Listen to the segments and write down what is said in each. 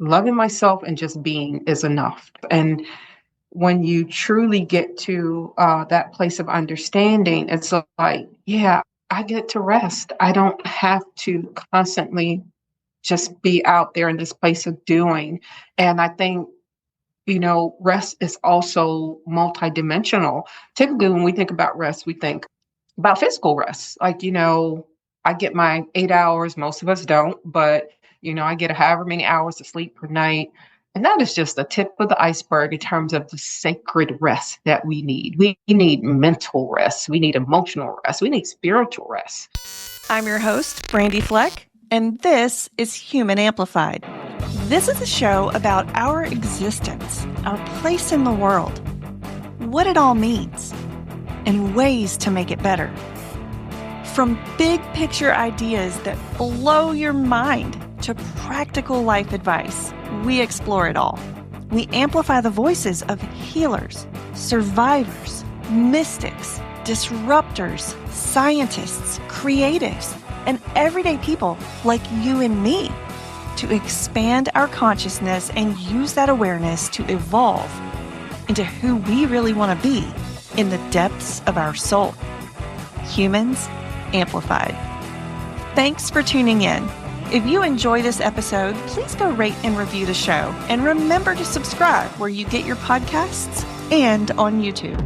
loving myself and just being is enough. And when you truly get to that place of understanding, it's like, yeah, I get to rest. I don't have to constantly just be out there in this place of doing. And I think, rest is also multidimensional. Typically, when we think about rest, we think about physical rest. Like, I get my 8 hours, most of us don't, but, I get however many hours of sleep per night. And that is just the tip of the iceberg in terms of the sacred rest that we need. We need mental rest. We need emotional rest. We need spiritual rest. I'm your host, Brandi Fleck, and this is Human Amplified. This is a show about our existence, our place in the world, what it all means, and ways to make it better. From big picture ideas that blow your mind to practical life advice, we explore it all. We amplify the voices of healers, survivors, mystics, disruptors, scientists, creatives, and everyday people like you and me to expand our consciousness and use that awareness to evolve into who we really want to be in the depths of our soul. Humans Amplified. Thanks for tuning in. If you enjoy this episode, please go rate and review the show. And remember to subscribe where you get your podcasts and on YouTube.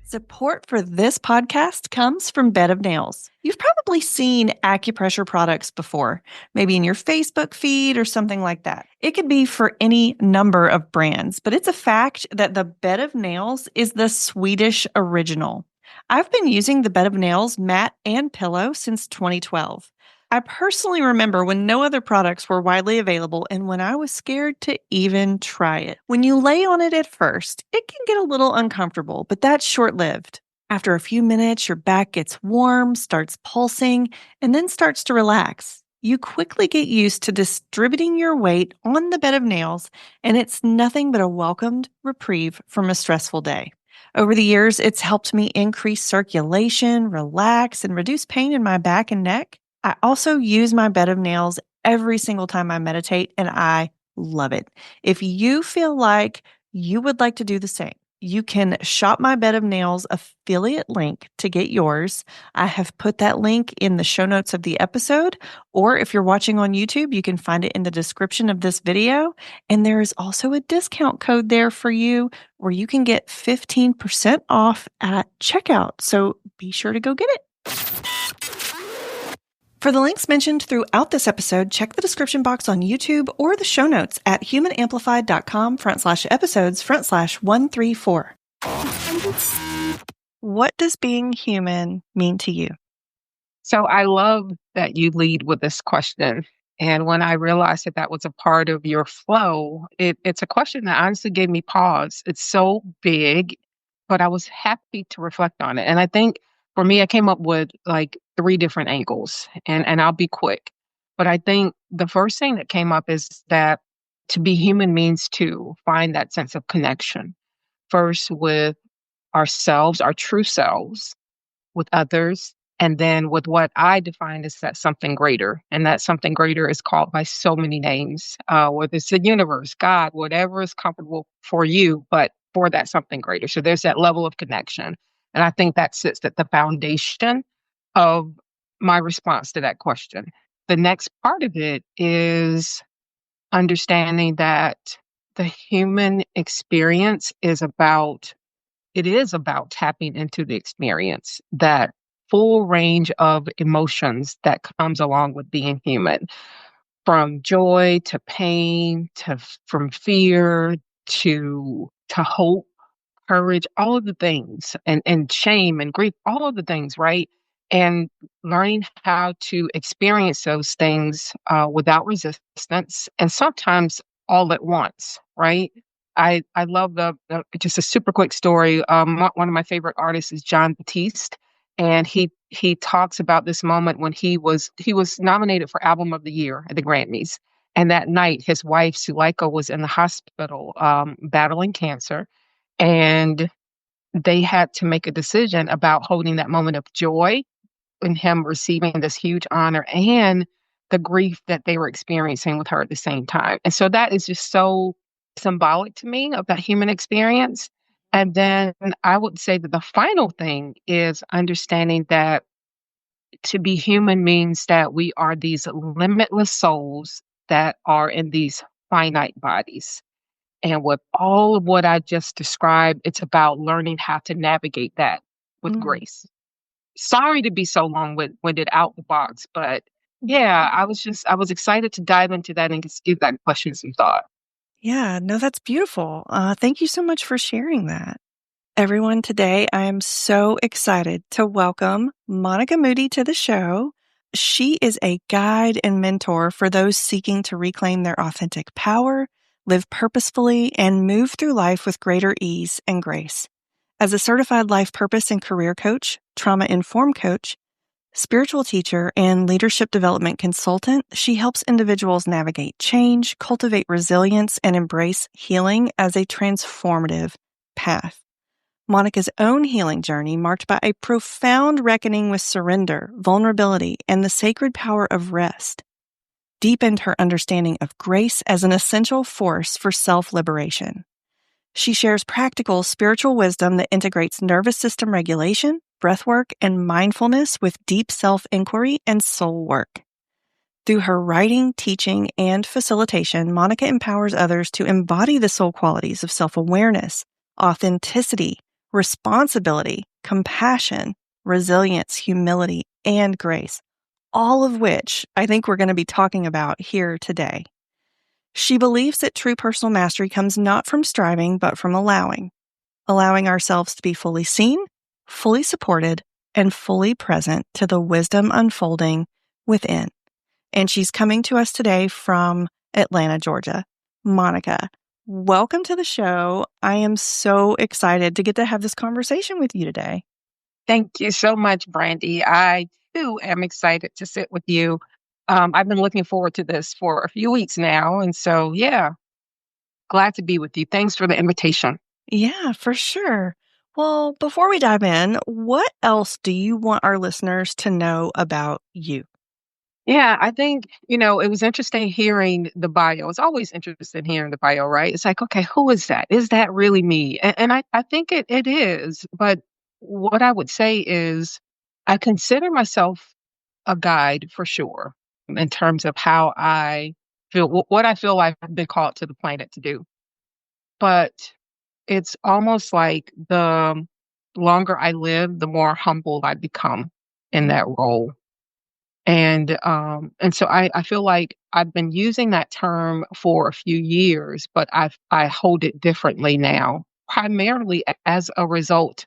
Support for this podcast comes from Bed of Nails. You've probably seen acupressure products before, maybe in your Facebook feed or something like that. It could be for any number of brands, but it's a fact that the Bed of Nails is the Swedish original. I've been using the Bed of Nails mat and pillow since 2012. I personally remember when no other products were widely available and when I was scared to even try it. When you lay on it at first, it can get a little uncomfortable, but that's short-lived. After a few minutes, your back gets warm, starts pulsing, and then starts to relax. You quickly get used to distributing your weight on the Bed of Nails, and it's nothing but a welcomed reprieve from a stressful day. Over the years, it's helped me increase circulation, relax, and reduce pain in my back and neck. I also use my Bed of Nails every single time I meditate, and I love it. If you feel like you would like to do the same, you can shop my Bed of Nails affiliate link to get yours. I have put that link in the show notes of the episode, or if you're watching on YouTube, you can find it in the description of this video. And there is also a discount code there for you where you can get 15% off at checkout. So be sure to go get it. For the links mentioned throughout this episode, check the description box on YouTube or the show notes at humanamplified.com/episodes/134. What does being human mean to you? So I love that you lead with this question. And when I realized that that was a part of your flow, it's a question that honestly gave me pause. It's so big, but I was happy to reflect on it. And I think for me, I came up with like 3 different angles, and I'll be quick. But I think the first thing that came up is that to be human means to find that sense of connection, first with ourselves, our true selves, with others, and then with what I define as that something greater. And that something greater is called by so many names, whether it's the universe, God, whatever is comfortable for you, but for that something greater. So there's that level of connection. And I think that sits at the foundation of my response to that question. The next part of it is understanding that the human experience it is about tapping into the experience, that full range of emotions that comes along with being human, from joy to pain, from fear to hope, courage, all of the things, and shame and grief, all of the things, right? And learning how to experience those things without resistance, and sometimes all at once, right? I love just a super quick story. One of my favorite artists is John Batiste, and he talks about this moment when he was nominated for Album of the Year at the Grammys, and that night his wife Suleika was in the hospital battling cancer, and they had to make a decision about holding that moment of joy in him receiving this huge honor and the grief that they were experiencing with her at the same time. And so that is just so symbolic to me of that human experience. And then I would say that the final thing is understanding that to be human means that we are these limitless souls that are in these finite bodies. And with all of what I just described, it's about learning how to navigate that with Mm. grace. Sorry to be so long-winded out the box, but yeah, I was excited to dive into that and just give that question some thought. Yeah, no, that's beautiful. Thank you so much for sharing that. Everyone, today I am so excited to welcome Monica Moody to the show. She is a guide and mentor for those seeking to reclaim their authentic power, live purposefully, and move through life with greater ease and grace. As a certified life purpose and career coach, trauma informed coach, spiritual teacher, and leadership development consultant, she helps individuals navigate change, cultivate resilience, and embrace healing as a transformative path. Monica's own healing journey, marked by a profound reckoning with surrender, vulnerability, and the sacred power of rest, deepened her understanding of grace as an essential force for self-liberation. She shares practical spiritual wisdom that integrates nervous system regulation, breathwork, and mindfulness with deep self-inquiry and soul work. Through her writing, teaching, and facilitation, Monica empowers others to embody the soul qualities of self-awareness, authenticity, responsibility, compassion, resilience, humility, and grace, all of which I think we're going to be talking about here today. She believes that true personal mastery comes not from striving, but from allowing ourselves to be fully seen, fully supported, and fully present to the wisdom unfolding within. And she's coming to us today from Atlanta, Georgia. Monica, welcome to the show. I am so excited to get to have this conversation with you today. Thank you so much, Brandy. I too am excited to sit with you. I've been looking forward to this for a few weeks now. And so, yeah, glad to be with you. Thanks for the invitation. Yeah, for sure. Well, before we dive in, what else do you want our listeners to know about you? Yeah, I think, it was interesting hearing the bio. It's always interesting hearing the bio, right? It's like, okay, who is that? Is that really me? And I think it is. But what I would say is I consider myself a guide for sure in terms of how I feel, what I feel like I've been called to the planet to do. But it's almost like the longer I live, the more humble I become in that role. And so I feel like I've been using that term for a few years, but I hold it differently now, primarily as a result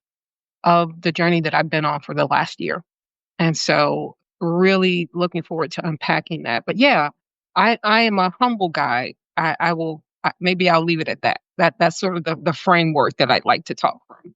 of the journey that I've been on for the last year. And so really looking forward to unpacking that. But yeah, I am a humble guy. I will maybe I'll leave it at that. That's sort of the framework that I'd like to talk from.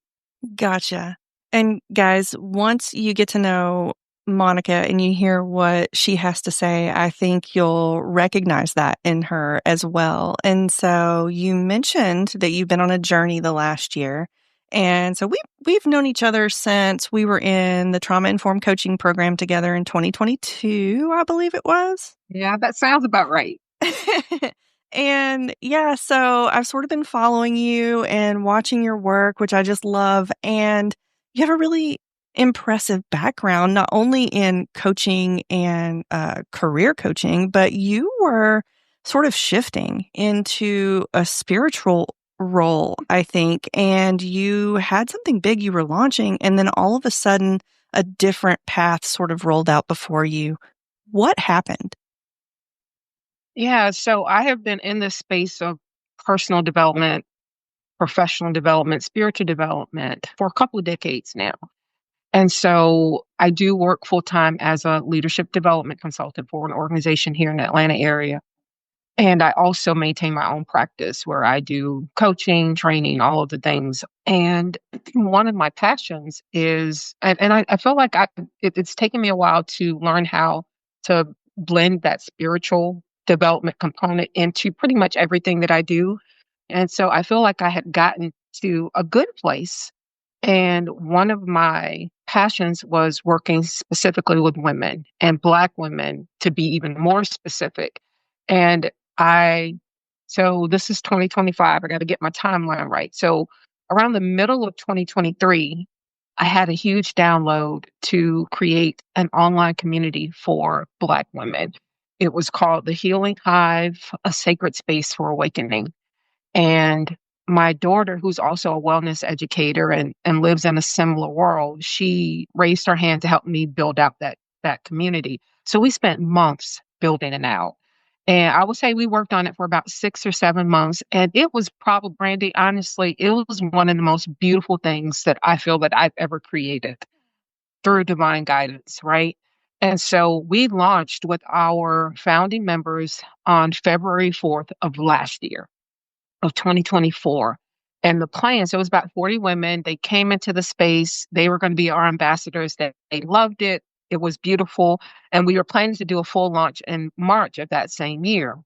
Gotcha. And guys, once you get to know Monica and you hear what she has to say, I think you'll recognize that in her as well. And so you mentioned that you've been on a journey the last year. And so we've known each other since we were in the trauma informed coaching program together in 2022, I believe it was. Yeah, that sounds about right. And yeah, so I've sort of been following you and watching your work, which I just love. And you have a really impressive background, not only in coaching and career coaching, but you were sort of shifting into a spiritual role, I think. And you had something big you were launching. And then all of a sudden, a different path sort of rolled out before you. What happened? Yeah, so I have been in this space of personal development, professional development, spiritual development for a couple of decades now. And so I do work full time as a leadership development consultant for an organization here in the Atlanta area. And I also maintain my own practice where I do coaching, training, all of the things. And one of my passions is, and I feel like it's taken me a while to learn how to blend that spiritual development component into pretty much everything that I do. And so I feel like I had gotten to a good place. And one of my passions was working specifically with women and Black women, to be even more specific. And I, so this is 2025. I got to get my timeline right. So around the middle of 2023, I had a huge download to create an online community for Black women. It was called the Healing Hive, a sacred space for awakening. And my daughter, who's also a wellness educator and lives in a similar world, she raised her hand to help me build out that community. So we spent months building it out. And I would say we worked on it for about 6 or 7 months. And it was probably, Brandy, honestly, it was one of the most beautiful things that I feel that I've ever created through divine guidance, right? And so we launched with our founding members on February 4th of last year of 2024. And the plan, so it was about 40 women. They came into the space. They were going to be our ambassadors. They loved it. It was beautiful. And we were planning to do a full launch in March of that same year.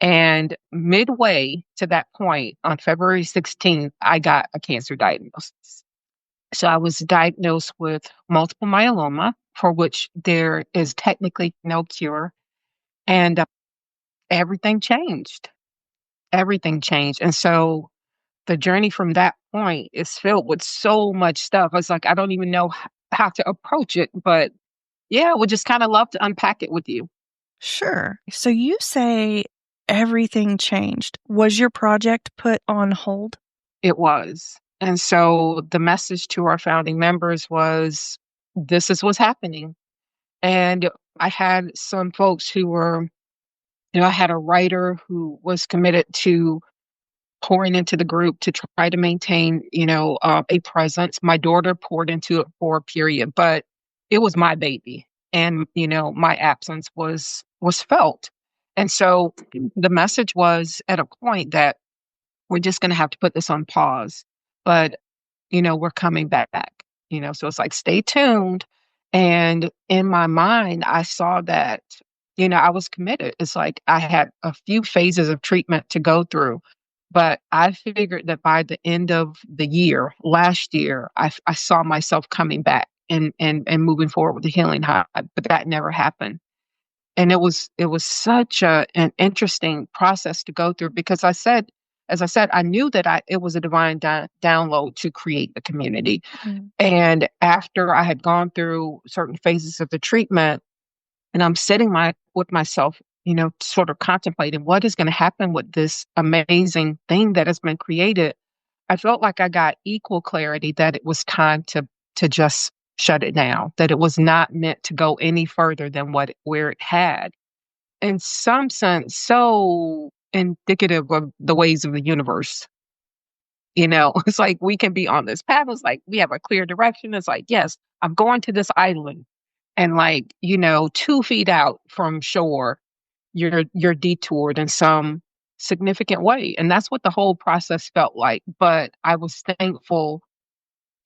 And midway to that point, on February 16th, I got a cancer diagnosis. So I was diagnosed with multiple myeloma, for which there is technically no cure. And everything changed. Everything changed. And so the journey from that point is filled with so much stuff. It's like, I don't even know how to approach it, but yeah, I would just kind of love to unpack it with you. Sure. So you say everything changed. Was your project put on hold? It was. And so the message to our founding members was, this is what's happening. And I had some folks who were, I had a writer who was committed to pouring into the group to try to maintain, a presence. My daughter poured into it for a period, but it was my baby, and my absence was felt. And so the message was at a point that we're just going to have to put this on pause, but we're coming back. So it's like, stay tuned. And in my mind, I saw that, I was committed. It's like I had a few phases of treatment to go through. But I figured that by the end of the year, last year, I saw myself coming back and moving forward with the healing high, but that never happened. And it was such an interesting process to go through because as I said, I knew that it was a divine download to create the community. Mm. And after I had gone through certain phases of the treatment, and I'm sitting with myself, sort of contemplating what is going to happen with this amazing thing that has been created. I felt like I got equal clarity that it was time to just shut it down, that it was not meant to go any further than where it had. In some sense, so indicative of the ways of the universe. It's like we can be on this path. It's like we have a clear direction. It's like, yes, I'm going to this island. And 2 feet out from shore, you're detoured in some significant way. And that's what the whole process felt like. But I was thankful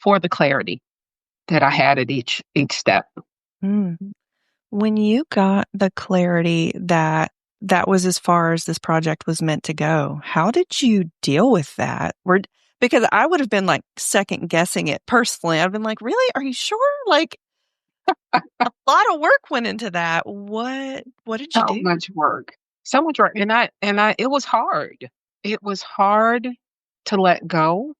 for the clarity that I had at each step. Mm. When you got the clarity that that was as far as this project was meant to go, how did you deal with that? Because I would have been like second guessing it personally. I've been like, really? Are you sure? Like a lot of work went into that. What did you So do? much work. So much work. And it was hard. It was hard to let go.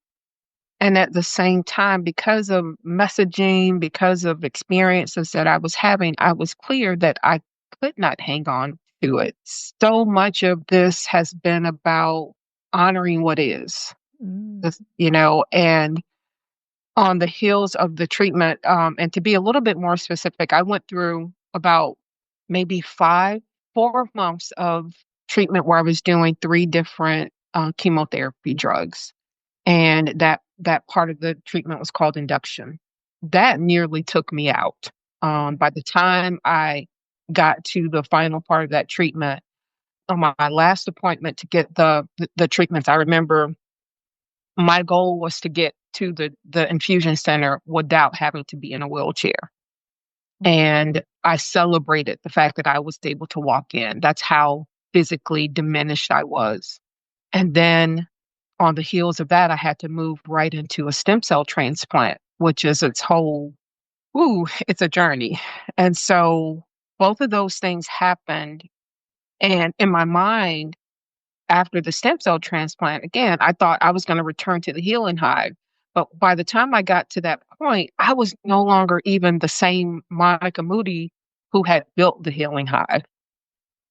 And at the same time, because of messaging, because of experiences that I was having, I was clear that I could not hang on to it. So much of this has been about honoring what is, Mm. and on the heels of the treatment, and to be a little bit more specific, I went through about maybe 4 months of treatment where I was doing 3 different chemotherapy drugs. And that part of the treatment was called induction. That nearly took me out. By the time I got to the final part of that treatment, on my last appointment to get the treatments, I remember my goal was to get to the infusion center without having to be in a wheelchair. And I celebrated the fact that I was able to walk in. That's how physically diminished I was. And then on the heels of that, I had to move right into a stem cell transplant. which is its whole, it's a journey. And so both of those things happened. And in my mind, after the stem cell transplant, again, I thought I was going to return to the healing hive. But by the time I got to that point, I was no longer even the same Monica Moody who had built the healing hive.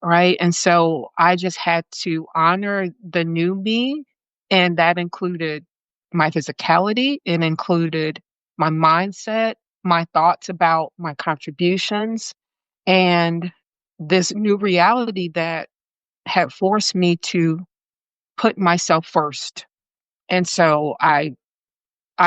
Right. And so I just had to honor the new me. And that included my physicality, it included my mindset, my thoughts about my contributions, and this new reality that had forced me to put myself first. And so I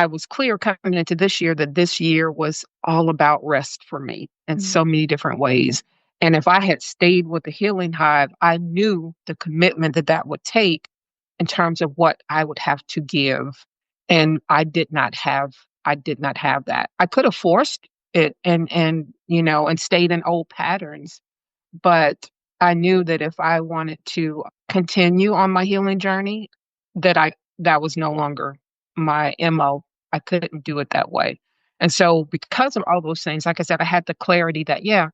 was clear coming into this year that this year was all about rest for me in Mm. so many different ways. And if I had stayed with the healing hive, I knew the commitment that that would take in terms of what I would have to give. And I did not have that. I could have forced it and stayed in old patterns, but I knew that if I wanted to continue on my healing journey, that was no longer my MO. I couldn't do it that way. And so because of all those things, like I said, I had the clarity that, yeah,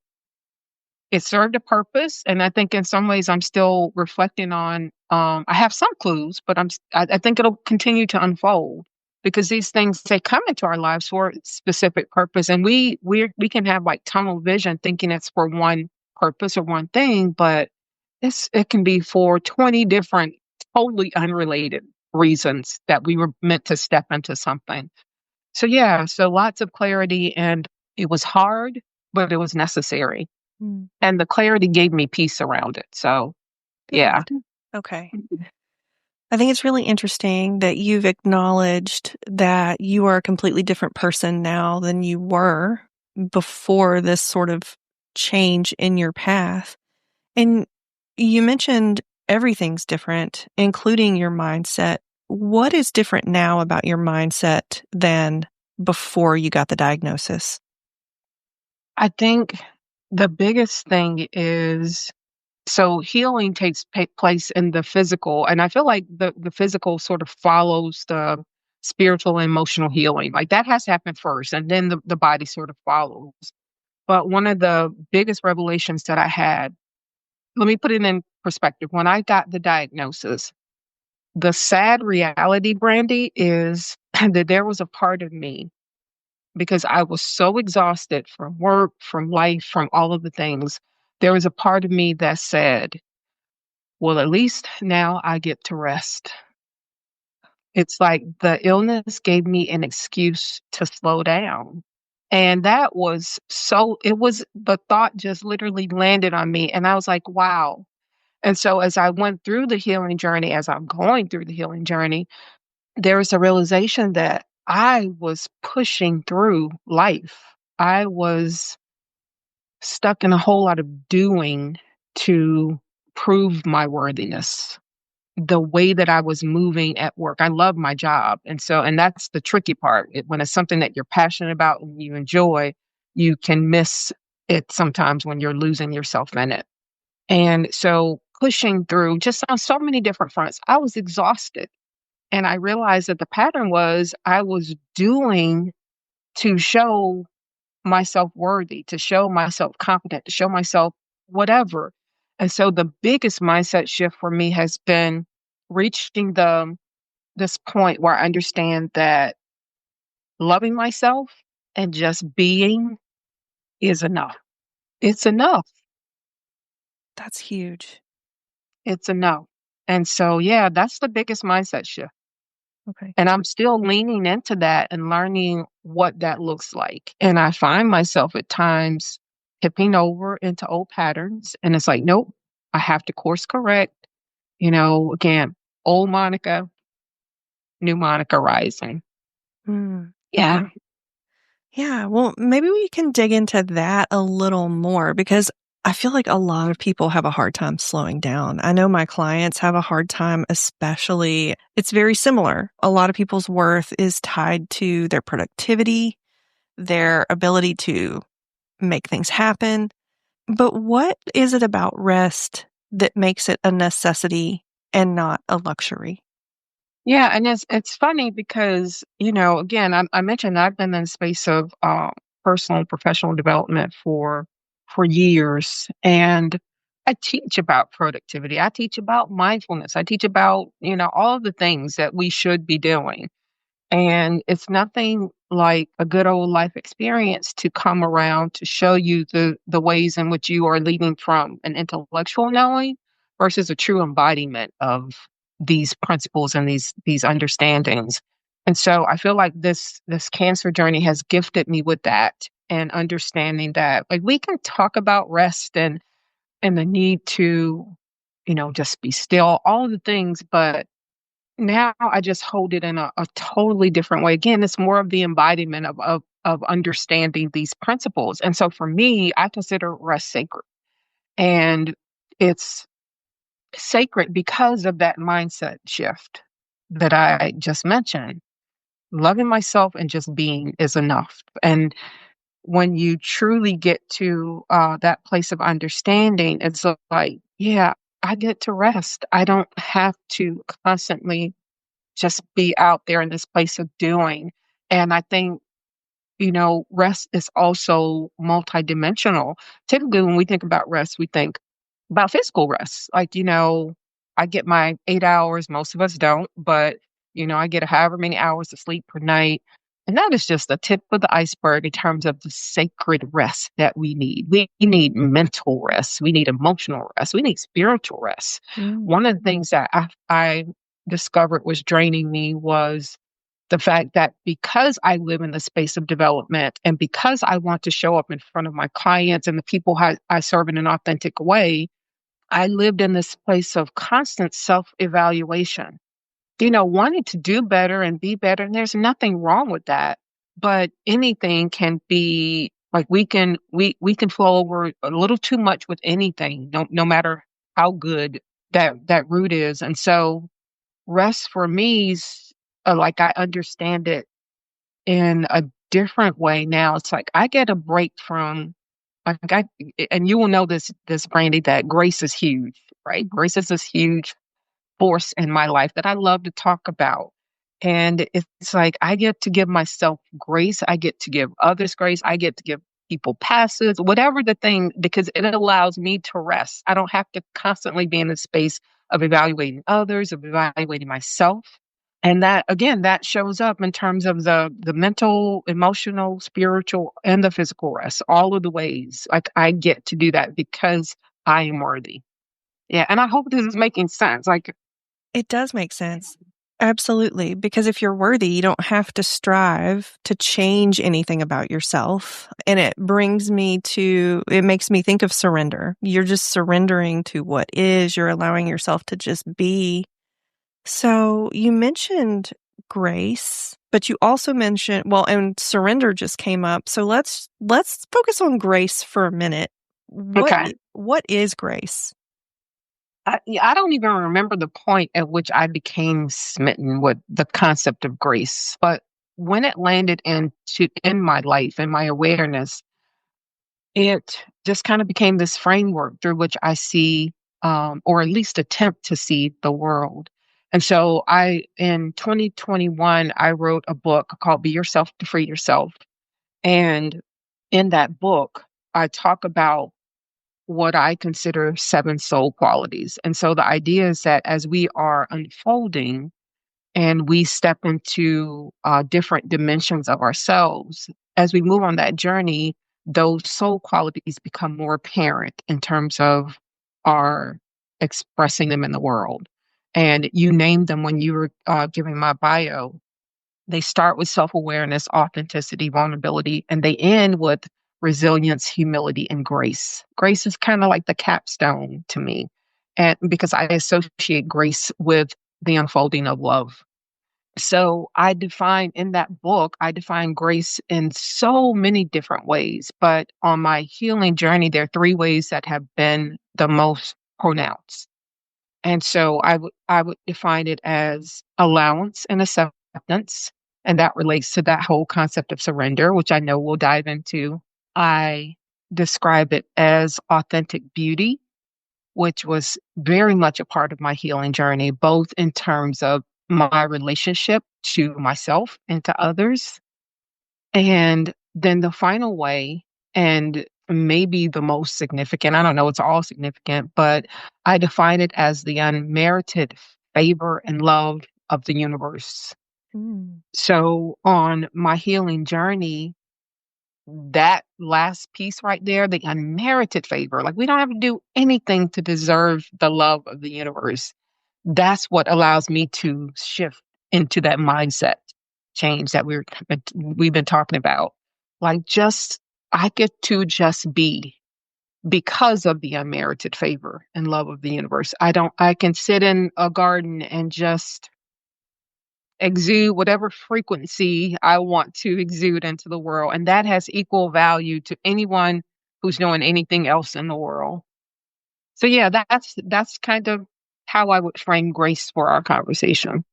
it served a purpose. And I think in some ways I'm still reflecting on, I have some clues, but I think it'll continue to unfold because these things, they come into our lives for a specific purpose. And we can have like tunnel vision thinking it's for one purpose or one thing, but it can be for 20 different, totally unrelated reasons that we were meant to step into something. So yeah, so lots of clarity, and it was hard, but it was necessary. Mm. And the clarity gave me peace around it. So yeah. Good. Okay. I think it's really interesting that you've acknowledged that you are a completely different person now than you were before this sort of change in your path. And you mentioned everything's different, including your mindset. What is different now about your mindset than before you got the diagnosis? I think the biggest thing is, so healing takes place in the physical, and I feel like the physical sort of follows the spiritual and emotional healing. Like that has to happen first, and then the body sort of follows. But one of the biggest revelations that I had, let me put it in perspective. When I got the diagnosis, the sad reality, Brandy, is that there was a part of me, because I was so exhausted from work, from life, from all of the things. There was a part of me that said, well, at least now I get to rest. It's like the illness gave me an excuse to slow down. And that was so, it was, the thought just literally landed on me. And I was like, wow. And so as I went through the healing journey, as I'm going through the healing journey, there was a realization that I was pushing through life. I was stuck in a whole lot of doing to prove my worthiness. The way that I was moving at work, I love my job. And that's the tricky part. When it's something that you're passionate about and you enjoy, you can miss it sometimes when you're losing yourself in it. And so pushing through just on so many different fronts, I was exhausted. And I realized that the pattern was I was doing to show myself worthy, to show myself competent, to show myself whatever. And so the biggest mindset shift for me has been reaching this point where I understand that loving myself and just being is enough. It's enough. That's huge. It's enough. And so yeah, that's the biggest mindset shift. Okay. And I'm still leaning into that and learning what that looks like. And I find myself at times tipping over into old patterns. And it's like, nope, I have to course correct. Again, old Monica, new Monica rising. Mm, Yeah. okay. Yeah, well, maybe we can dig into that a little more because I feel like a lot of people have a hard time slowing down. I know my clients have a hard time, especially. It's very similar. A lot of people's worth is tied to their productivity, their ability to make things happen. But what is it about rest that makes it a necessity and not a luxury? Yeah, and it's funny because, again, I mentioned I've been in the space of personal and professional development for years, and I teach about productivity. I teach about mindfulness. I teach about, all of the things that we should be doing. And it's nothing like a good old life experience to come around to show you the ways in which you are leading from an intellectual knowing versus a true embodiment of these principles and these understandings. And so I feel like this cancer journey has gifted me with that and understanding that like we can talk about rest and the need to, just be still, all of the things, but now I just hold it in a totally different way. Again, it's more of the embodiment of understanding these principles. And so for me, I consider rest sacred. And it's sacred because of that mindset shift that I just mentioned. Loving myself and just being is enough. And when you truly get to that place of understanding, it's like, yeah, I get to rest. I don't have to constantly just be out there in this place of doing. And I think, rest is also multidimensional. Typically, when we think about rest, we think about physical rest. Like, I get my 8 hours, most of us don't, but, I get however many hours of sleep per night. And that is just the tip of the iceberg in terms of the sacred rest that we need. We need mental rest. We need emotional rest. We need spiritual rest. Mm. One of the things that I discovered was draining me was the fact that because I live in the space of development and because I want to show up in front of my clients and the people I serve in an authentic way, I lived in this place of constant self evaluation, wanting to do better and be better. And there's nothing wrong with that. But anything can be like we can flow over a little too much with anything, no matter how good that root is. And so rest for me is like I understand it in a different way now. It's like I get a break from like and you will know this Brandy that grace is huge, right? Grace is this huge force in my life that I love to talk about. And it's like I get to give myself grace, I get to give others grace, I get to give people passes, whatever the thing, because it allows me to rest. I don't have to constantly be in the space of evaluating others, of evaluating myself. And that again, that shows up in terms of the mental, emotional, spiritual, and the physical rest, all of the ways. Like I get to do that because I am worthy. Yeah. And I hope this is making sense. Like, It does make sense. Absolutely. Because if you're worthy, you don't have to strive to change anything about yourself. And it makes me think of surrender. You're just surrendering to what is, you're allowing yourself to just be. So you mentioned grace, but you also mentioned, well, and surrender just came up. So let's focus on grace for a minute. okay. What is grace? I don't even remember the point at which I became smitten with the concept of grace, but when it landed in my life and my awareness, it just kind of became this framework through which I see, or at least attempt to see the world. And so in 2021, I wrote a book called Be Yourself to Free Yourself. And in that book, I talk about what I consider seven soul qualities. And so the idea is that as we are unfolding and we step into different dimensions of ourselves, as we move on that journey, those soul qualities become more apparent in terms of our expressing them in the world. And you named them when you were giving my bio. They start with self awareness, authenticity, vulnerability, and they end with resilience, humility, and grace. Grace is kind of like the capstone to me. And because I associate grace with the unfolding of love. So in that book, I define grace in so many different ways. But on my healing journey, there are three ways that have been the most pronounced. And so I would define it as allowance and acceptance. And that relates to that whole concept of surrender, which I know we'll dive into. I describe it as authentic beauty, which was very much a part of my healing journey, both in terms of my relationship to myself and to others. And then the final way, and maybe the most significant, I don't know, it's all significant, but I define it as the unmerited favor and love of the universe. Mm. So on my healing journey, that last piece right there, the unmerited favor, like we don't have to do anything to deserve the love of the universe. That's what allows me to shift into that mindset change that we've been talking about. Like just I get to just be because of the unmerited favor and love of the universe. I can sit in a garden and just exude whatever frequency I want to exude into the world. And that has equal value to anyone who's doing anything else in the world. So yeah, that's kind of how I would frame grace for our conversation.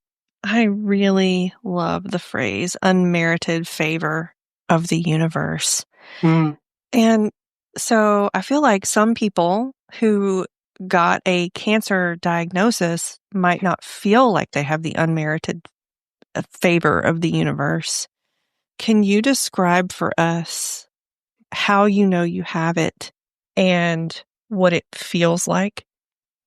I really love the phrase unmerited favor of the universe. Mm. And so I feel like some people who got a cancer diagnosis might not feel like they have the unmerited favor of the universe. Can you describe for us how you know you have it and what it feels like?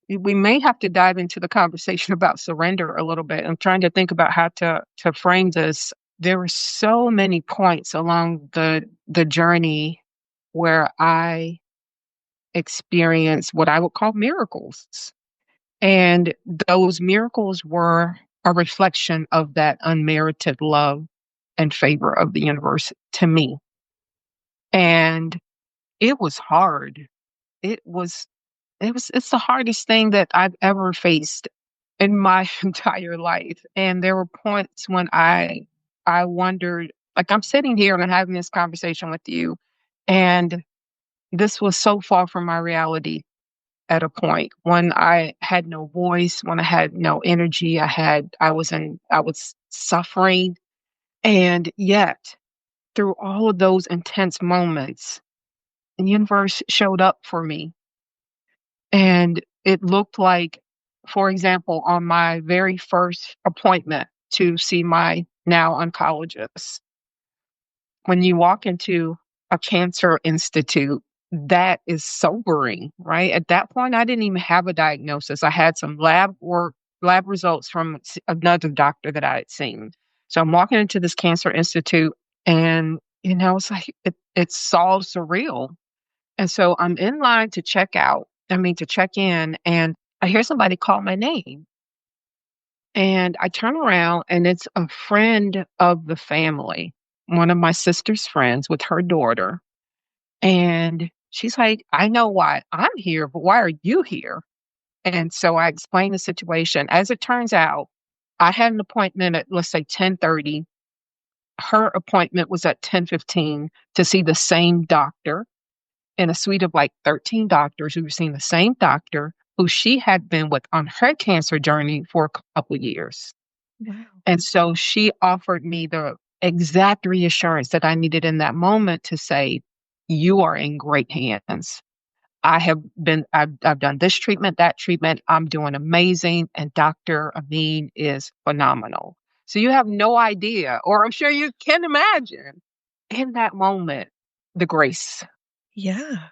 We may have to dive into the conversation about surrender a little bit. I'm trying to think about how to frame this. There were so many points along the journey where I experienced what I would call miracles. And those miracles were a reflection of that unmerited love and favor of the universe to me. And it was hard. It was it's the hardest thing that I've ever faced in my entire life. And there were points when I wondered, like I'm sitting here and I'm having this conversation with you, and this was so far from my reality at a point when I had no voice, when I had no energy, I was suffering. And yet, through all of those intense moments, the universe showed up for me. And it looked like, for example, on my very first appointment to see my now oncologist, when you walk into a cancer institute, that is sobering, right? At that point, I didn't even have a diagnosis. I had some lab results from another doctor that I had seen. So I'm walking into this cancer institute, and it's like it's all surreal. And so I'm in line to to check in, and I hear somebody call my name. And I turn around, and it's a friend of the family, one of my sister's friends with her daughter. And she's like, I know why I'm here, but why are you here? And so I explained the situation. As it turns out, I had an appointment at, let's say, 10:30. Her appointment was at 10:15 to see the same doctor in a suite of like 13 doctors who were seeing the same doctor who she had been with on her cancer journey for a couple of years. Wow. And so she offered me the exact reassurance that I needed in that moment to say, you are in great hands. I've done this treatment, that treatment. I'm doing amazing. And Dr. Amin is phenomenal. So you have no idea, or I'm sure you can imagine in that moment, the grace. Yeah.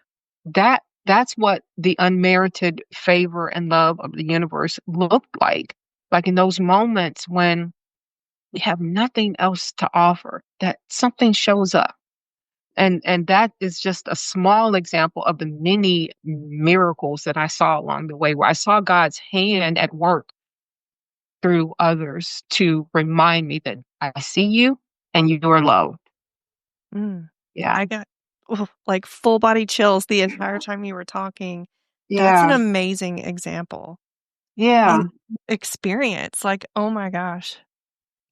That's what the unmerited favor and love of the universe looked like. Like in those moments when we have nothing else to offer, that something shows up. And that is just a small example of the many miracles that I saw along the way, where I saw God's hand at work through others to remind me that I see you and you are loved. Mm. Yeah. I got like full body chills the entire time you were talking. That's an Yeah. amazing example Yeah. and experience. Like, oh my gosh.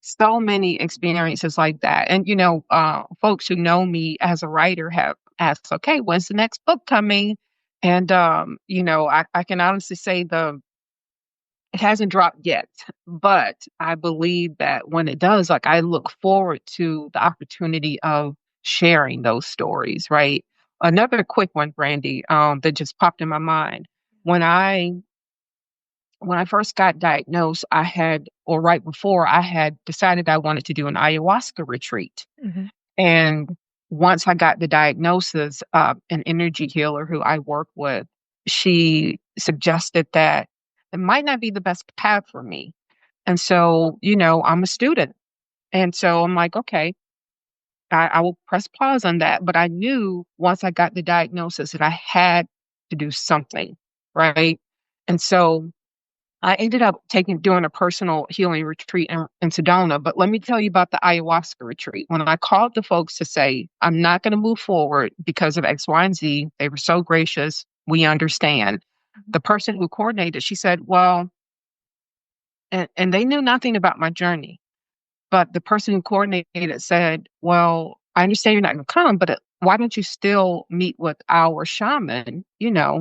So many experiences like that. And, folks who know me as a writer have asked, okay, when's the next book coming? And, I can honestly say it hasn't dropped yet, but I believe that when it does, like I look forward to the opportunity of sharing those stories, right? Another quick one, Brandy, that just popped in my mind. When I when I first got diagnosed, or right before, I had decided I wanted to do an ayahuasca retreat. Hmm. And once I got the diagnosis, an energy healer who I work with, she suggested that it might not be the best path for me. And so, I'm a student. And so I'm like, okay, I will press pause on that. But I knew once I got the diagnosis that I had to do something. Right. And so I ended up doing a personal healing retreat in Sedona. But let me tell you about the ayahuasca retreat. When I called the folks to say, I'm not going to move forward because of X, Y, and Z, they were so gracious. We understand. The person who coordinated, she said, well, and they knew nothing about my journey. But the person who coordinated said, well, I understand you're not going to come, but why don't you still meet with our shaman,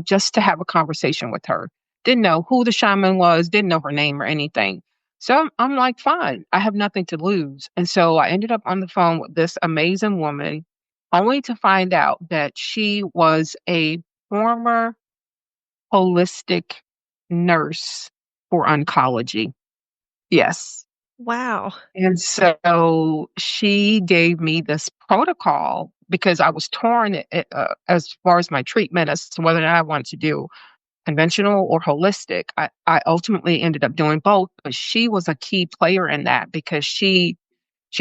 just to have a conversation with her? Didn't know who the shaman was, didn't know her name or anything. So I'm like, fine, I have nothing to lose. And so I ended up on the phone with this amazing woman, only to find out that she was a former holistic nurse for oncology. Yes. Wow. And so she gave me this protocol because I was torn as far as my treatment as to whether or not I wanted to do conventional or holistic. I ultimately ended up doing both, but she was a key player in that because she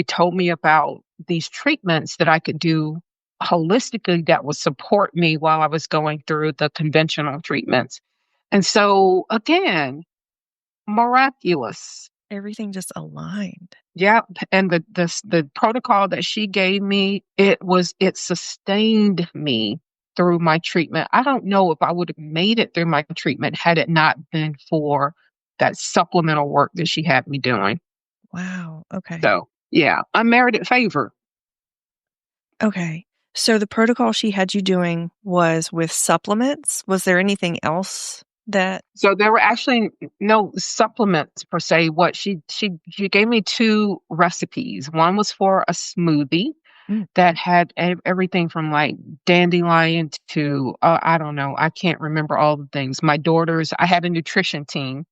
told me about these treatments that I could do holistically that would support me while I was going through the conventional treatments. And so again, miraculous. Everything just aligned. Yeah, and the protocol that she gave me, it sustained me through my treatment. I don't know if I would have made it through my treatment had it not been for that supplemental work that she had me doing. Wow. Okay. So, yeah, unmerited favor. Okay. So the protocol she had you doing was with supplements. Was there anything else that? So there were actually no supplements per se. What she gave me two recipes. One was for a smoothie Mm. that had everything from like dandelion to I don't know. I can't remember all the things. I had a nutrition team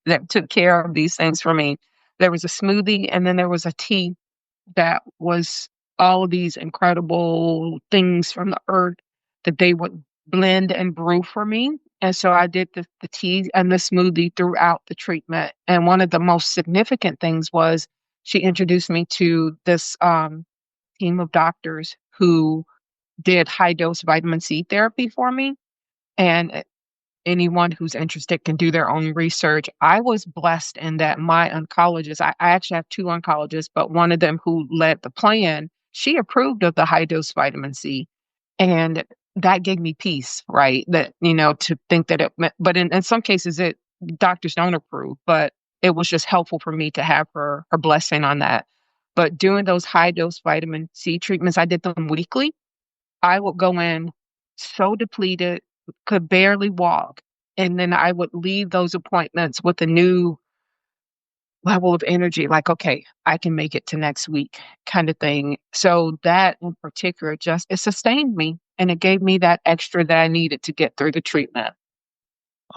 that took care of these things for me. There was a smoothie, and then there was a tea that was all of these incredible things from the earth that they would blend and brew for me. And so I did the tea and the smoothie throughout the treatment. And one of the most significant things was she introduced me to this team of doctors who did high dose vitamin C therapy for me. And anyone who's interested can do their own research. I was blessed in that my oncologist, I actually have two oncologists, but one of them who led the plan, she approved of the high dose vitamin C. And that gave me peace, right? That, to think that but in some cases, doctors don't approve, but it was just helpful for me to have her blessing on that. But doing those high dose vitamin C treatments, I did them weekly. I would go in so depleted, could barely walk. And then I would leave those appointments with a new level of energy, like, okay, I can make it to next week kind of thing. So that in particular, it sustained me and it gave me that extra that I needed to get through the treatment.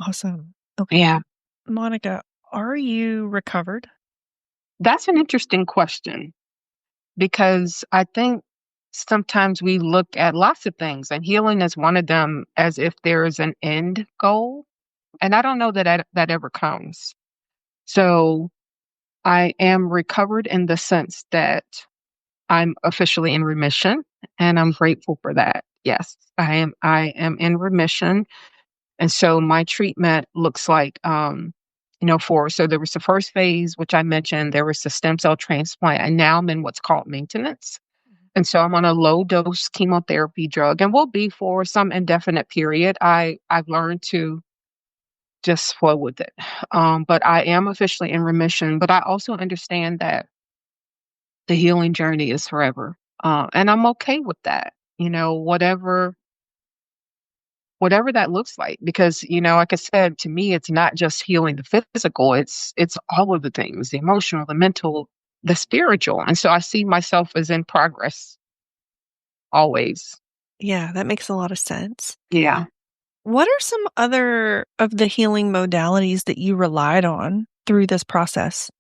Awesome. Okay. Yeah. Monica, are you recovered? That's an interesting question because I think sometimes we look at lots of things and healing is one of them as if there is an end goal. And I don't know that ever comes. So I am recovered in the sense that I'm officially in remission and I'm grateful for that. Yes, I am in remission. And so my treatment looks like so there was the first phase, which I mentioned, there was the stem cell transplant, and now I'm in what's called maintenance. And so I'm on a low dose chemotherapy drug and will be for some indefinite period. I've learned to just flow with it. But I am officially in remission, but I also understand that the healing journey is forever. And I'm okay with that, whatever that looks like, because, like I said, to me, it's not just healing the physical, it's all of the things, the emotional, the mental, the spiritual. And so I see myself as in progress always. Yeah, that makes a lot of sense. Yeah. What are some other of the healing modalities that you relied on through this process?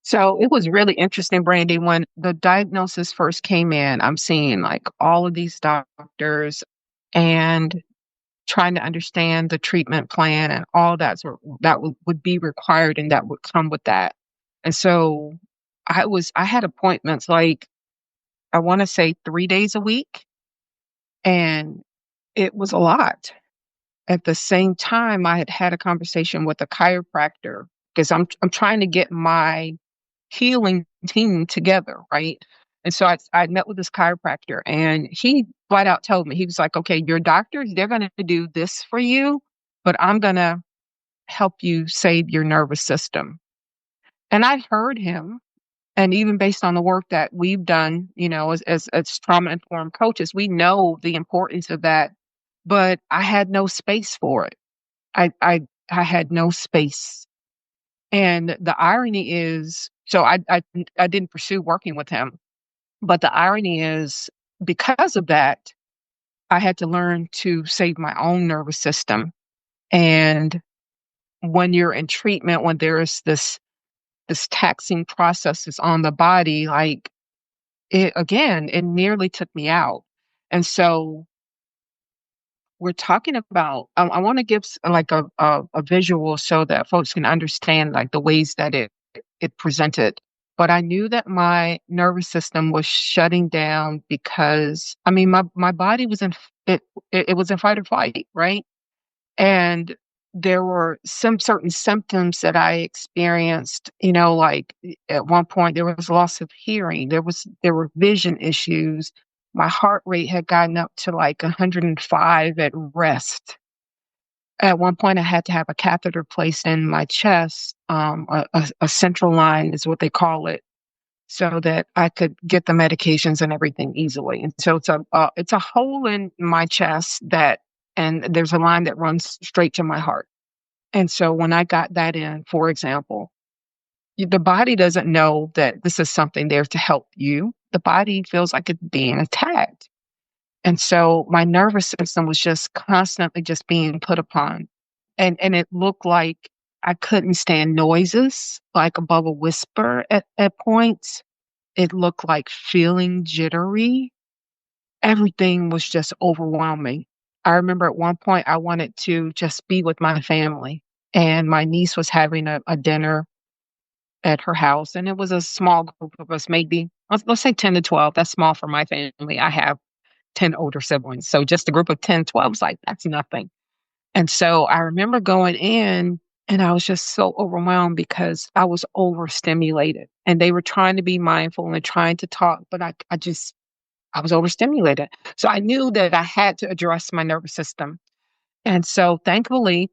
So it was really interesting, Brandy, when the diagnosis first came in. I'm seeing like all of these doctors and trying to understand the treatment plan and all that would be required and that would come with that. And so I had appointments like I want to say 3 days a week, and it was a lot. At the same time, I had had a conversation with a chiropractor because I'm trying to get my healing team together, right? And so I met with this chiropractor, and he flat out told me, he was like, okay, your doctors, they're going to do this for you, but I'm going to help you save your nervous system. And I heard him. And even based on the work that we've done, as trauma informed coaches, we know the importance of that. But I had no space for it. I had no space. And the irony is, so I didn't pursue working with him. But the irony is, because of that, I had to learn to save my own nervous system. And when you're in treatment, when there's this taxing processes on the body, like it nearly took me out. And so we're talking about, I want to give like a visual so that folks can understand like the ways that it presented. But I knew that my nervous system was shutting down because I mean my body was it was in fight or flight, right? And there were some certain symptoms that I experienced, like at one point there was loss of hearing, there were vision issues. My heart rate had gotten up to like 105 at rest. At one point I had to have a catheter placed in my chest, a central line is what they call it, so that I could get the medications and everything easily. And so it's a hole in my chest and there's a line that runs straight to my heart. And so when I got that in, for example, the body doesn't know that this is something there to help you. The body feels like it's being attacked. And so my nervous system was just constantly just being put upon. And it looked like I couldn't stand noises, like above a whisper at points. It looked like feeling jittery. Everything was just overwhelming. I remember at one point I wanted to just be with my family, and my niece was having a dinner at her house, and it was a small group of us, maybe let's say 10 to 12. That's small for my family. I have 10 older siblings. So just a group of 10, 12 is like, that's nothing. And so I remember going in and I was just so overwhelmed because I was overstimulated and they were trying to be mindful and trying to talk, but I was overstimulated. So I knew that I had to address my nervous system. And so thankfully,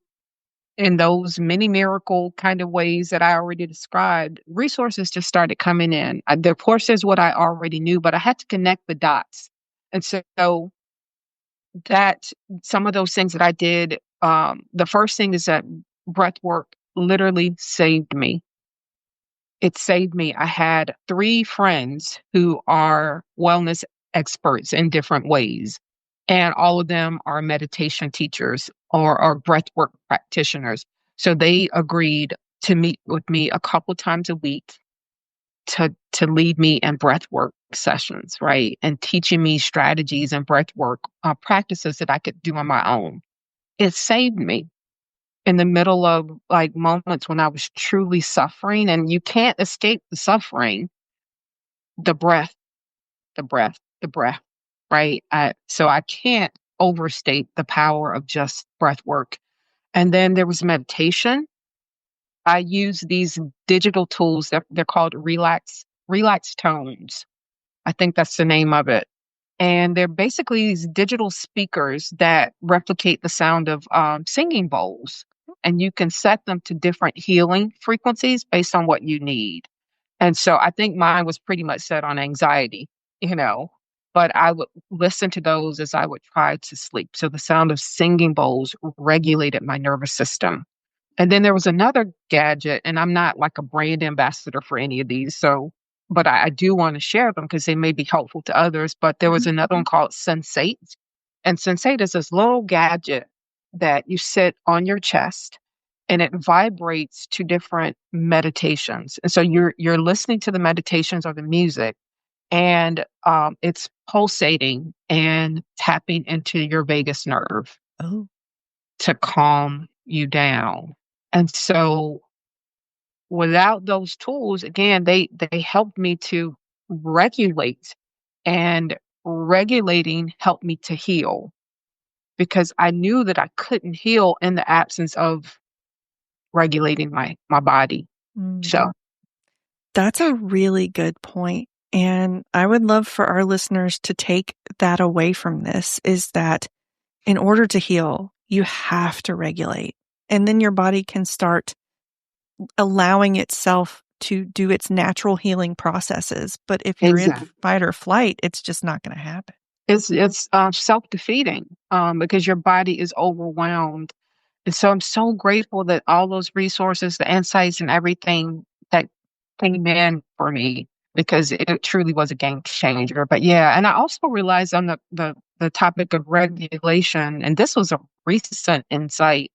in those many miracle kind of ways that I already described, resources just started coming in. Of course, there's what I already knew, but I had to connect the dots. And so that some of those things that I did, the first thing is that breath work literally saved me. It saved me. I had 3 friends who are wellness experts in different ways, and all of them are meditation teachers or breathwork practitioners. So they agreed to meet with me a couple times a week to lead me in breathwork sessions, right? And teaching me strategies and breathwork practices that I could do on my own. It saved me in the middle of like moments when I was truly suffering, and you can't escape the suffering, the breath, the breath, the breath, right? So I can't overstate the power of just breath work. And then there was meditation. I use these digital tools that they're called relax tones. I think that's the name of it. And they're basically these digital speakers that replicate the sound of singing bowls. And you can set them to different healing frequencies based on what you need. And so I think mine was pretty much set on anxiety, you know, but I would listen to those as I would try to sleep. So the sound of singing bowls regulated my nervous system. And then there was another gadget, and I'm not like a brand ambassador for any of these. So, but I do want to share them because they may be helpful to others. But there was another one called Sensate. And Sensate is this little gadget. that you sit on your chest and it vibrates to different meditations. And so you're listening to the meditations or the music, and it's pulsating and tapping into your vagus nerve Oh. to calm you down. And so without those tools, again, they helped me to regulate, and regulating helped me to heal because I knew that I couldn't heal in the absence of regulating my body. Mm. So That's a really good point. And I would love for our listeners to take that away from this is that in order to heal, you have to regulate. And then your body can start allowing itself to do its natural healing processes. But if you're in exactly. fight or flight, it's just not going to happen. It's self-defeating because your body is overwhelmed. And so I'm so grateful that all those resources, the insights and everything that came in for me because it truly was a game changer. But yeah, and I also realized on the topic of regulation, and this was a recent insight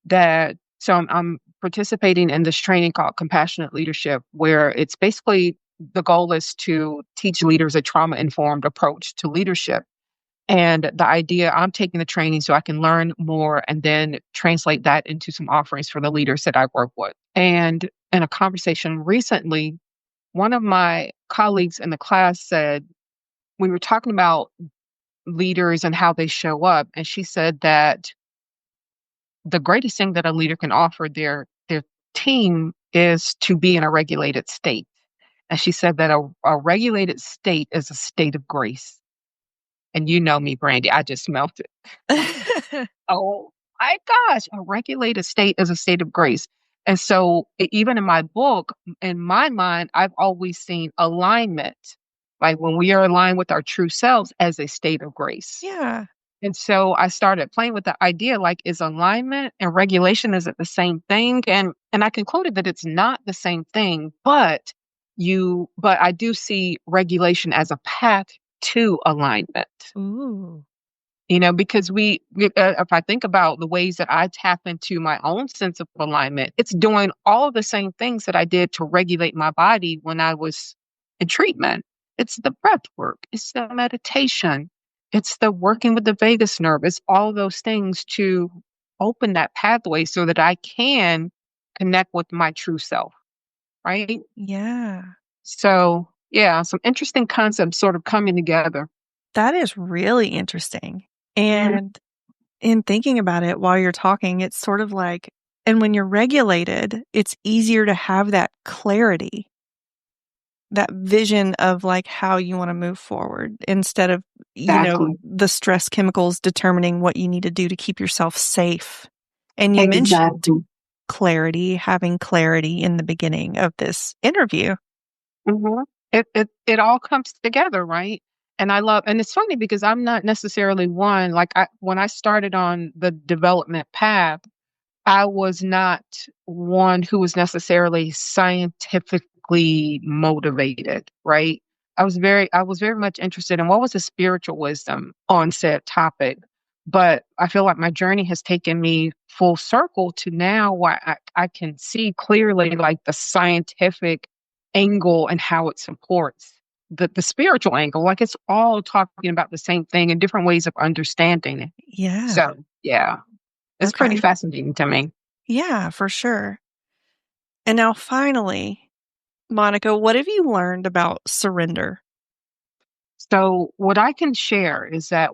that so I'm participating in this training called Compassionate Leadership, where it's basically the goal is to teach leaders a trauma informed approach to leadership. And the idea, I'm taking the training so I can learn more and then translate that into some offerings for the leaders that I work with. And in a conversation recently, one of my colleagues in the class said, we were talking about leaders and how they show up. And she said that the greatest thing that a leader can offer their team is to be in a regulated state. And she said that a regulated state is a state of grace. And you know me, Brandy, I just melted. Oh my gosh, a regulated state is a state of grace. And so even in my book, in my mind, I've always seen alignment, like when we are aligned with our true selves as a state of grace. Yeah. And so I started playing with the idea like, is alignment and regulation, is it the same thing? And I concluded that it's not the same thing, but I do see regulation as a path to alignment. Ooh. Because if I think about the ways that I tap into my own sense of alignment, it's doing all of the same things that I did to regulate my body when I was in treatment. It's the breath work, it's the meditation, it's the working with the vagus nerve, it's all those things to open that pathway so that I can connect with my true self, right? Yeah. So, yeah, some interesting concepts sort of coming together. That is really interesting. Mhm. And in thinking about it while you're talking, it's sort of like, and when you're regulated, it's easier to have that clarity, that vision of like how you want to move forward instead of, Exactly. the stress chemicals determining what you need to do to keep yourself safe. And you mentioned Exactly. clarity, having clarity in the beginning of this interview. Mhm. It all comes together, right? And it's funny because I'm not necessarily one like when I started on the development path, I was not one who was necessarily scientifically motivated, right? I was very much interested in what was the spiritual wisdom on said topic. But I feel like my journey has taken me full circle to now why I can see clearly like the scientific angle and how it supports the spiritual angle. Like it's all talking about the same thing in different ways of understanding it. Yeah. So yeah, it's pretty Okay. fascinating to me. Yeah, for sure. And now finally, Monica, what have you learned about surrender? So what I can share is that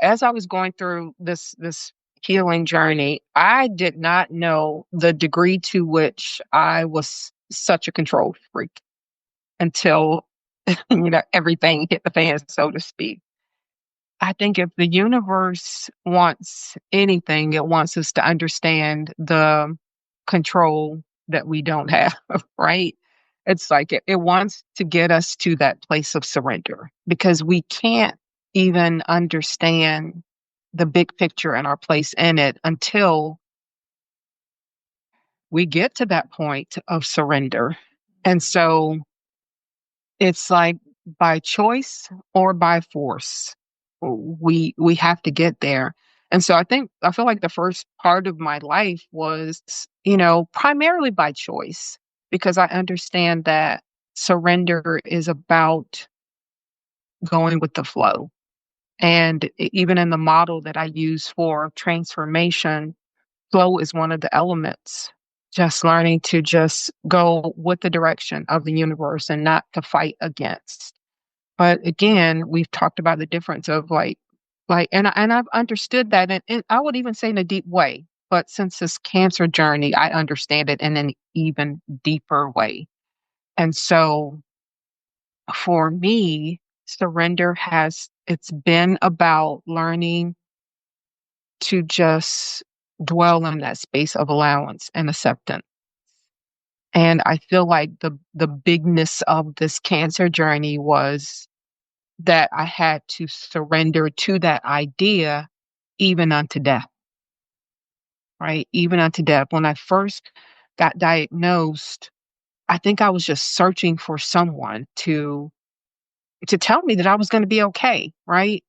as I was going through this healing journey, I did not know the degree to which I was such a control freak until everything hit the fan, so to speak. I think if the universe wants anything, it wants us to understand the control that we don't have, right? It's like it wants to get us to that place of surrender because we can't even understand the big picture and our place in it until we get to that point of surrender. And so it's like by choice or by force, we have to get there. And so I feel like the first part of my life was, primarily by choice because I understand that surrender is about going with the flow. And even in the model that I use for transformation, flow is one of the elements. Just learning to just go with the direction of the universe and not to fight against. But again, we've talked about the difference of and I've understood that, and I would even say in a deep way. But since this cancer journey, I understand it in an even deeper way. And so for me, surrender it's been about learning to just dwell in that space of allowance and acceptance. And I feel like the bigness of this cancer journey was that I had to surrender to that idea even unto death, right? Even unto death. When I first got diagnosed, I think I was just searching for someone to tell me that I was going to be okay, right?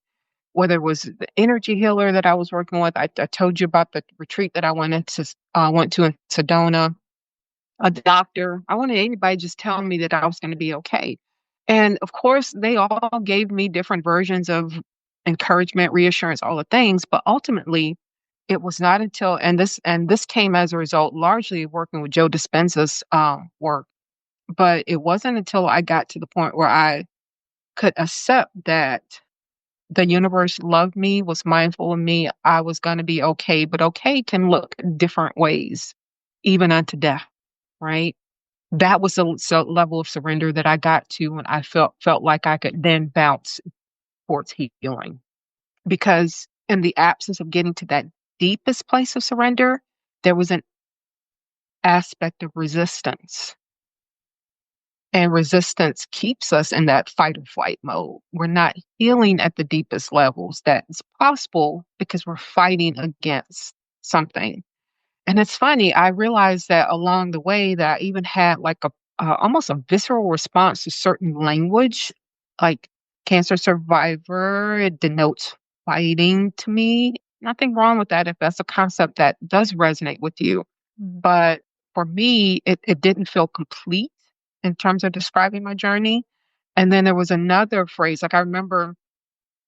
Whether it was the energy healer that I was working with, I told you about the retreat that I went to in Sedona, a doctor. I wanted anybody just telling me that I was going to be okay. And of course, they all gave me different versions of encouragement, reassurance, all the things. But ultimately, it was not until and this came as a result largely of working with Joe Dispenza's work. But it wasn't until I got to the point where I could accept that the universe loved me, was mindful of me, I was going to be okay. But okay can look different ways, even unto death, right? That was the level of surrender that I got to when I felt like I could then bounce towards healing. Because in the absence of getting to that deepest place of surrender, there was an aspect of resistance. And resistance keeps us in that fight or flight mode. We're not healing at the deepest levels that is possible because we're fighting against something. And it's funny, I realized that along the way that I even had like a almost a visceral response to certain language, like cancer survivor. It denotes fighting to me. Nothing wrong with that if that's a concept that does resonate with you. But for me, it didn't feel complete in terms of describing my journey. And then there was another phrase, like I remember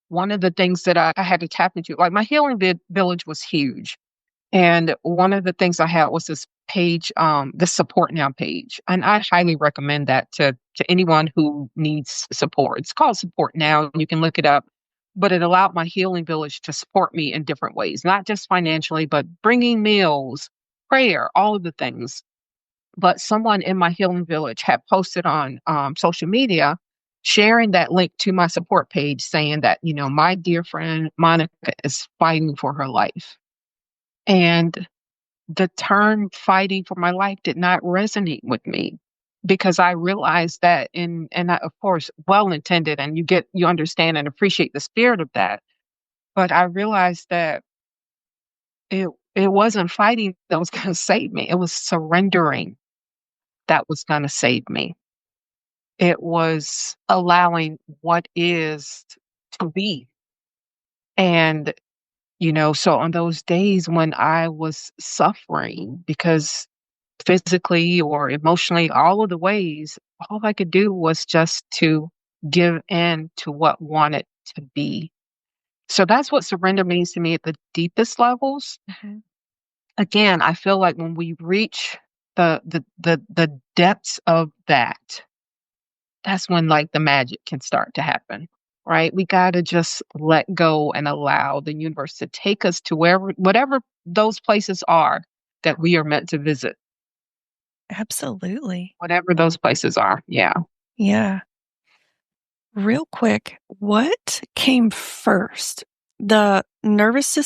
one of the things that I had to tap into, like my healing village was huge. And one of the things I had was this page, the support now page. And I highly recommend that to anyone who needs support. It's called Support Now. You can look it up. But it allowed my healing village to support me in different ways, not just financially, but bringing meals, prayer, all of the things. But someone in my healing village had posted on social media sharing that link to my support page saying that, my dear friend Monica is fighting for her life. And the term fighting for my life did not resonate with me because I realized that of course, well intended, and you understand and appreciate the spirit of that. But I realized that it wasn't fighting that was going to save me. It was surrendering that was going to save me. It was allowing what is to be. And, so on those days when I was suffering because physically or emotionally, all of the ways, all I could do was just to give in to what wanted to be. So that's what surrender means to me at the deepest levels. Again, I feel like when we reach the depths of that, that's when like the magic can start to happen. Right? We got to just let go and allow the universe to take us to whatever those places are that we are meant to visit. Absolutely. Whatever those places are. Yeah. Yeah. Real quick, what came first? The nervous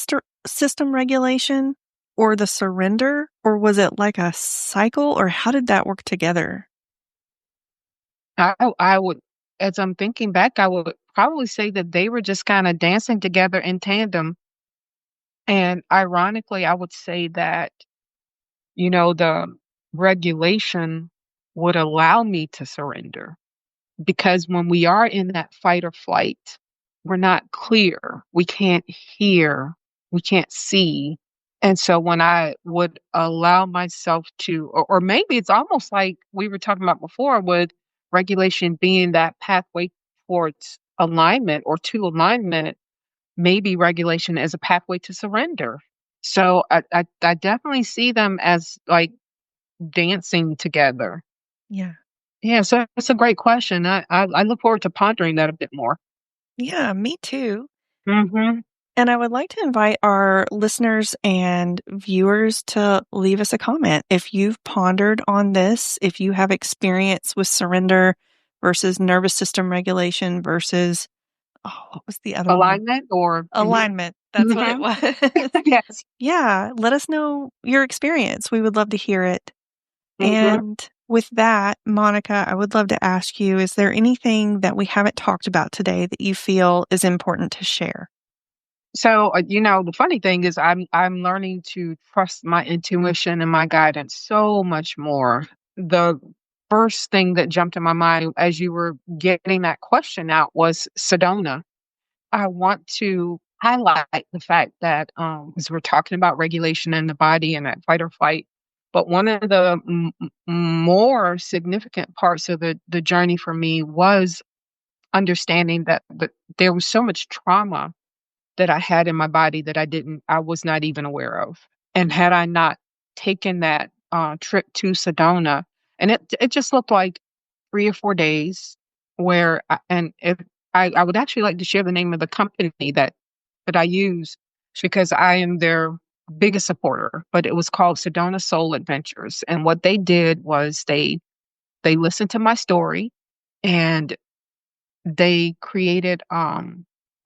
system regulation or the surrender? Or was it like a cycle, or how did that work together? I would, as I'm thinking back, I would probably say that they were just kind of dancing together in tandem. And ironically, I would say that, the regulation would allow me to surrender because when we are in that fight or flight, we're not clear. We can't hear. we can't see. And so when I would allow myself to, or maybe it's almost like we were talking about before, with regulation being that pathway towards alignment or to alignment, maybe regulation is a pathway to surrender. So I definitely see them as like dancing together. Yeah. Yeah, so that's a great question. I look forward to pondering that a bit more. Yeah, me too. Hmm. And I would like to invite our listeners and viewers to leave us a comment. If you've pondered on this, if you have experience with surrender versus nervous system regulation versus, oh, what was the other one? Alignment or Alignment. That's what it mhm. was. Yes. Yeah, let us know your experience. We would love to hear it. Hmm. And with that, Monica, I would love to ask you, is there anything that we haven't talked about today that you feel is important to share? So, the funny thing is I'm learning to trust my intuition and my guidance so much more. The first thing that jumped in my mind as you were getting that question out was Sedona. I want to highlight the fact that, as we're talking about regulation in the body and that fight or flight, but one of the more significant parts of the journey for me was understanding that there was so much trauma that I had in my body that I was not even aware of. And had I not taken that trip to Sedona, and it just looked like 3 or 4 days where, and if I would actually like to share the name of the company that I use because I am their biggest supporter, but it was called Sedona Soul Adventures. And what they did was they listened to my story and they created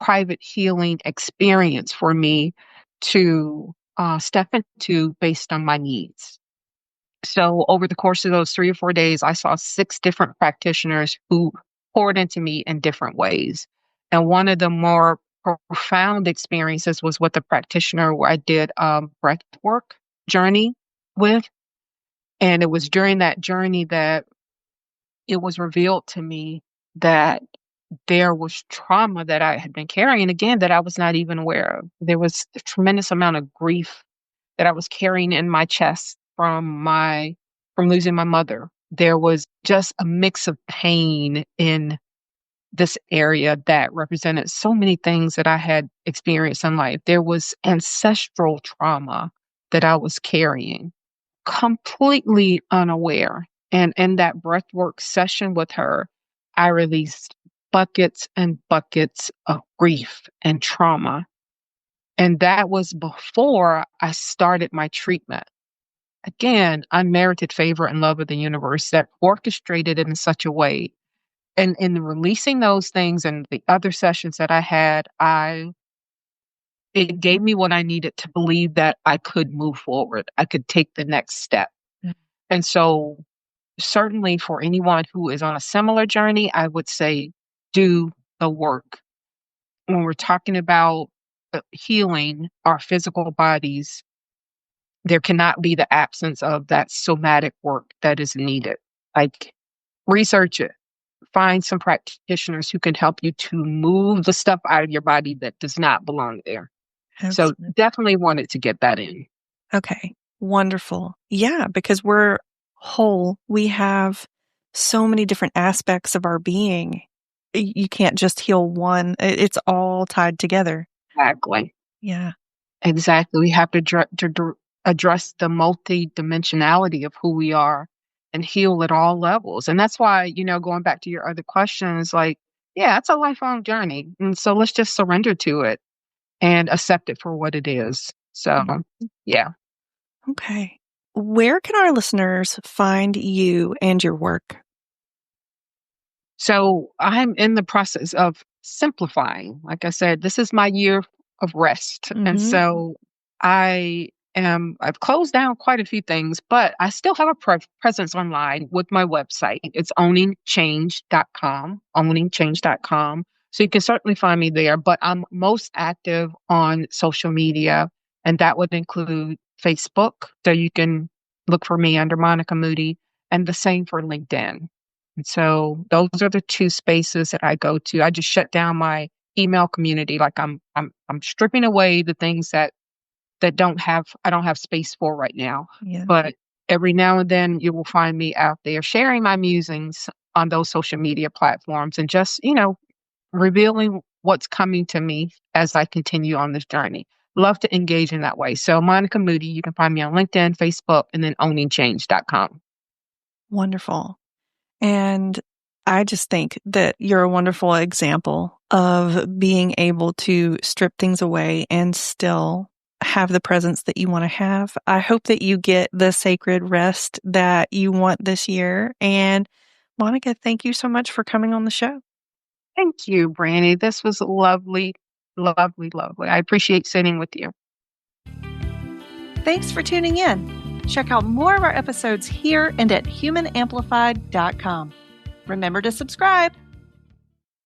private healing experience for me to step into based on my needs. So over the course of those 3 or 4 days, I saw 6 different practitioners who poured into me in different ways. And one of the more profound experiences was with the practitioner where I did breath work journey with. And it was during that journey that it was revealed to me that there was trauma that I had been carrying again that I was not even aware of. There was a tremendous amount of grief that I was carrying in my chest from losing my mother. There was just a mix of pain in this area that represented so many things that I had experienced in life. There was ancestral trauma that I was carrying, completely unaware. And in that breathwork session with her, I released buckets and buckets of grief and trauma. And that was before I started my treatment. Again, unmerited favor and love of the universe that orchestrated it in such a way. And in releasing those things and the other sessions that I had, it gave me what I needed to believe that I could move forward. I could take the next step. And so certainly for anyone who is on a similar journey, I would say do the work. When we're talking about healing our physical bodies, there cannot be the absence of that somatic work that is needed. Like, research it, find some practitioners who can help you to move the stuff out of your body that does not belong there. So Absolutely. definitely wanted to get that in. Okay. Wonderful. Yeah, because we're whole. We have so many different aspects of our being. You can't just heal one. It's all tied together. Exactly. Yeah. Exactly. We have to address the multidimensionality of who we are and heal at all levels. And that's why, going back to your other questions, like, yeah, it's a lifelong journey. And so let's just surrender to it and accept it for what it is. So, Yeah. yeah. Okay. Where can our listeners find you and your work? So I'm in the process of simplifying. Like I said, this is my year of rest. And Mm-hmm. so I've closed down quite a few things, but I still have a presence online with my website. It's owningchange.com. So you can certainly find me there, but I'm most active on social media, and that would include Facebook. So you can look for me under Monica Moody, and the same for LinkedIn. And so those are the 2 spaces that I go to. I just shut down my email community. Like I'm stripping away the things that I don't have space for right now. Yeah. But every now and then you will find me out there sharing my musings on those social media platforms and just, revealing what's coming to me as I continue on this journey. Love to engage in that way. So Monica Moody, you can find me on LinkedIn, Facebook, and then owning.change.com. Wonderful. And I just think that you're a wonderful example of being able to strip things away and still have the presence that you want to have. I hope that you get the sacred rest that you want this year. And Monica, thank you so much for coming on the show. Thank you, Brandi. This was lovely, lovely, lovely. I appreciate sitting with you. Thanks for tuning in. Check out more of our episodes here and at humanamplified.com. Remember to subscribe.